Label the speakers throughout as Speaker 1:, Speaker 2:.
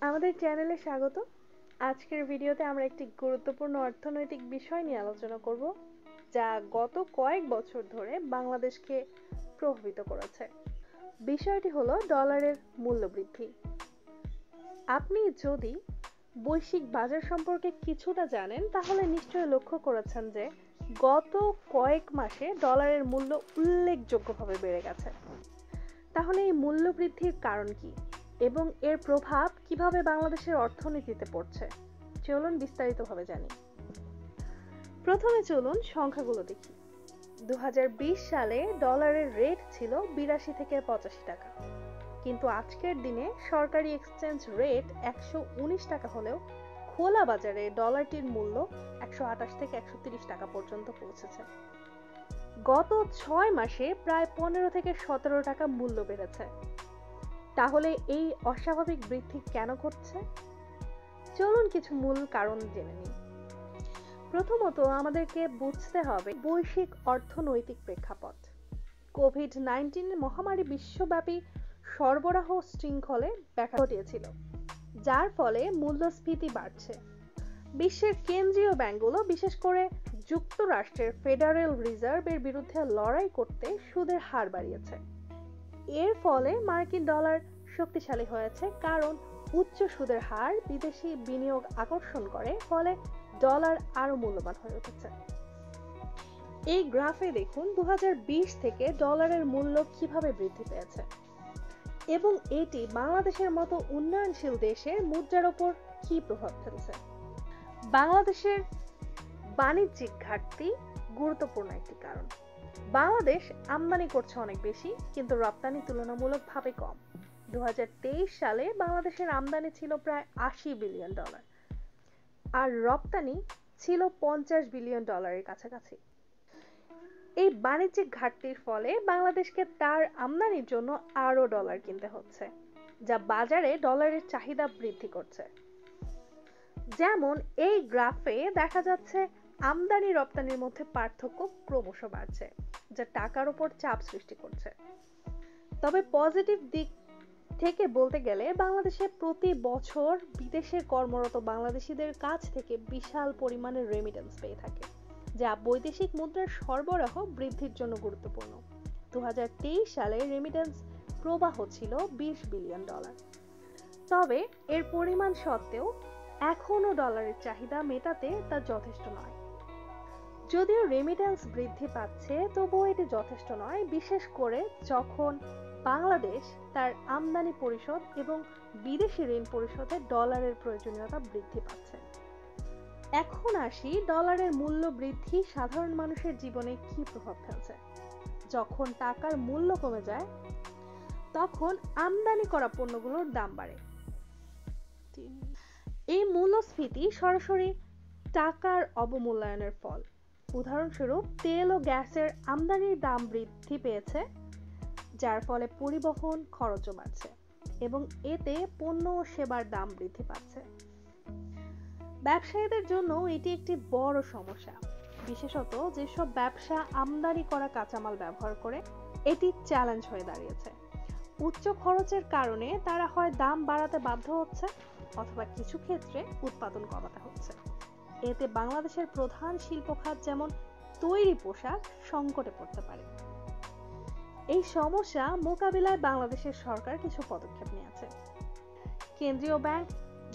Speaker 1: আমাদের চ্যানেলে স্বাগত। আজকের ভিডিওতে আমরা একটি গুরুত্বপূর্ণ অর্থনৈতিক বিষয় নিয়ে আলোচনা করব, যা গত কয়েক বছর ধরে বাংলাদেশকে প্রভাবিত করেছে। বিষয়টি হলো ডলারের মূল্য বৃদ্ধি। আপনি যদি বৈশ্বিক বাজার সম্পর্কে কিছুটা জানেন, তাহলে নিশ্চয়ই লক্ষ্য করেছেন যে গত কয়েক মাসে ডলারের মূল্য উল্লেখযোগ্যভাবে বেড়ে গেছে। তাহলে এই মূল্য বৃদ্ধির কারণ কি এবং এর প্রভাব কিভাবে বাংলাদেশের অর্থনীতিতে পড়ছে, চলুন বিস্তারিতভাবে জানি। প্রথমে চলুন সংখ্যাগুলো দেখি। 2020 সালে ডলারের রেট ছিল 82 থেকে 85 টাকা, কিন্তু আজকের দিনে সরকারি এক্সচেঞ্জ রেট 119 টাকা হলেও খোলা বাজারে ডলারটির মূল্য 128 থেকে 130 টাকা পর্যন্ত পৌঁছেছে। গত 6 মাসে প্রায় 15 থেকে 17 টাকা মূল্য বেড়েছে। তাহলে এই অস্বাভাবিক বৃদ্ধি কেন ঘটছে? চলুন কিছু মূল কারণ জেনে নিই। প্রথমত, আমাদেরকে বুঝতে হবে বৈশ্বিক অর্থনৈতিক প্রেক্ষাপট। কোভিড-19 মহামারী বিশ্বব্যাপী সরবরাহ শৃঙ্খলে ব্যাঘাত ঘটিয়েছিল, যার ফলে মূল্যস্ফীতি বাড়ছে। বিশ্বের কেন্দ্রীয় ব্যাংকগুলো, বিশেষ করে যুক্তরাষ্ট্রের ফেডারেল রিজার্ভের বিরুদ্ধে লড়াই করতে সুদের হার বাড়িয়েছে। এর ফলে মার্কিন ডলার শক্তিশালী হয়েছে, কারণ উচ্চ সুদের হার বিদেশি বিনিয়োগ আকর্ষণ করে, ফলে ডলার আরো মূল্যবান হয়ে উঠেছে। এই গ্রাফে দেখুন 2020 থেকে ডলারের মূল্য কিভাবে বৃদ্ধি পেয়েছে এবং এটি বাংলাদেশের মতো উন্নয়নশীল দেশের মুদ্রার উপর কি প্রভাব ফেলছে। বাংলাদেশের বাণিজ্যিক ঘাটতি গুরুত্বপূর্ণ একটি কারণ। বাংলাদেশ আমদানি করছে অনেক বেশি, কিন্তু রপ্তানি তুলনামূলকভাবে কম। 2023 সালে বাংলাদেশের আমদানি ছিল প্রায় 80 বিলিয়ন ডলার আর রপ্তানি ছিল 50 বিলিয়ন ডলারের কাছাকাছি। এই বাণিজ্যিক ঘাটতির ফলে বাংলাদেশকে তার আমদানির জন্য আরো ডলার কিনতে হচ্ছে, যা বাজারে ডলারের চাহিদা বৃদ্ধি করছে। যেমন এই গ্রাফে দেখা যাচ্ছে, আমদানি রপ্তানির মধ্যে পার্থক্য ক্রমশ বাড়ছে, যা টাকার উপর চাপ সৃষ্টি করছে। তবে পজিটিভ দিক থেকে বলতে গেলে, বাংলাদেশে প্রতি বছর বিদেশে কর্মরত বাংলাদেশিদের কাছ থেকে বিশাল পরিমাণের রেমিটেন্স পেয়ে থাকে, যা বৈদেশিক মুদ্রার সরবরাহ বৃদ্ধির জন্য গুরুত্বপূর্ণ। 2023 সালে রেমিটেন্স প্রবাহ ছিল 20 বিলিয়ন ডলার। তবে এর পরিমাণ সত্ত্বেও এখনো ডলারের চাহিদা মেটাতে তা যথেষ্ট নয়। যদিও রেমিটেন্স বৃদ্ধি পাচ্ছে, তবুও এটি যথেষ্ট নয়, বিশেষ করে যখন বাংলাদেশ তার আমদানি পরিশোধ এবং বিদেশি ঋণ পরিশোধে ডলারের প্রয়োজনীয়তা বৃদ্ধি পাচ্ছে। এখন আসি, ডলারের মূল্য বৃদ্ধি সাধারণ মানুষের জীবনে কি প্রভাব ফেলছে। যখন টাকার মূল্য কমে যায়, তখন আমদানি করা পণ্যগুলোর দাম বাড়ে। এই মূল্যস্ফীতি সরাসরি টাকার অবমূল্যায়নের ফল। উদাহরণস্বরূপ, তেল ও গ্যাসের আমদানির দাম বৃদ্ধি পেয়েছে, যার ফলে পরিবহন খরচও বাড়ছে এবং এতে পণ্য ও সেবার দাম বৃদ্ধি পাচ্ছে। ব্যবসায়ীদের জন্য এটি একটি বড় সমস্যা, বিশেষত যেসব ব্যবসা আমদানি করা কাঁচামাল ব্যবহার করে। এটি চ্যালেঞ্জ হয়ে দাঁড়িয়েছে। উচ্চ খরচের কারণে তারা হয় দাম বাড়াতে বাধ্য হচ্ছে, অথবা কিছু ক্ষেত্রে উৎপাদন কমাতে হচ্ছে। এতে বাংলাদেশের প্রধান শিল্প খাত, যেমন তৈরি পোশাক, সংকটে পড়তে পারে। এই সমস্যা মোকাবিলায় বাংলাদেশের সরকার কিছু পদক্ষেপ নিয়েছে। কেন্দ্রীয় ব্যাংক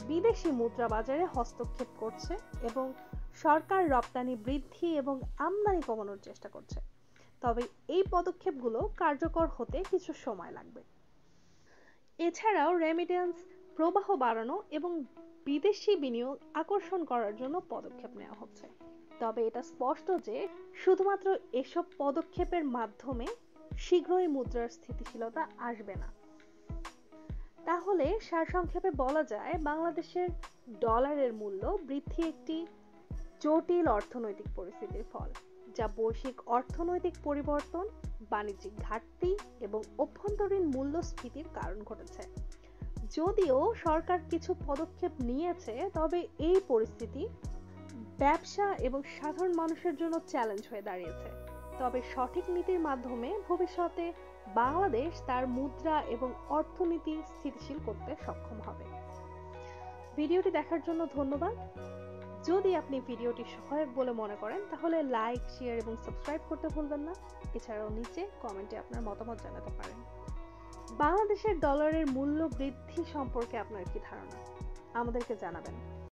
Speaker 1: বিদেশি মুদ্রা বাজারে হস্তক্ষেপ করছে এবং সরকার রপ্তানি বৃদ্ধি এবং আমদানি কমানোর চেষ্টা করছে। তবে এই পদক্ষেপগুলো কার্যকর হতে কিছু সময় লাগবে। এছাড়াও রেমিটেন্স প্রবাহ বাড়ানো এবং বিদেশি বিনিয়োগ আকর্ষণ করার জন্য পদক্ষেপ নেওয়া হচ্ছে। তবে এটা স্পষ্ট যে শুধুমাত্র এসব পদক্ষেপের মাধ্যমে শীঘ্রই মুদ্রার স্থিতিশীলতা আসবে না। তাহলে সারসংক্ষেপে বলা যায়, বাংলাদেশের ডলারের মূল্য বৃদ্ধি একটি জটিল অর্থনৈতিক পরিস্থিতির ফল, যা বৈশ্বিক অর্থনৈতিক পরিবর্তন, বাণিজ্যিক ঘাটতি এবং অভ্যন্তরীণ মূল্যস্ফীতির কারণ ঘটেছে। যদিও সরকার কিছু পদক্ষেপ নিয়েছে, তবে এই পরিস্থিতি ব্যবসা এবং সাধারণ মানুষের জন্য চ্যালেঞ্জ হয়ে দাঁড়িয়েছে। তবে সঠিক নীতির মাধ্যমে ভবিষ্যতে বাংলাদেশ তার মুদ্রা এবং অর্থনীতি স্থিতিশীল করতে সক্ষম হবে। ভিডিওটি দেখার জন্য ধন্যবাদ। যদি আপনি ভিডিওটি সহায়ক বলে মনে করেন তাহলে লাইক, শেয়ার এবং সাবস্ক্রাইব করতে ভুলবেন না। এছাড়াও নিচে কমেন্টে আপনার মতামত জানাতে পারেন। বাংলাদেশের ডলারের মূল্য বৃদ্ধি সম্পর্কে আপনার কি ধারণা? আমাদেরকে জানাবেন।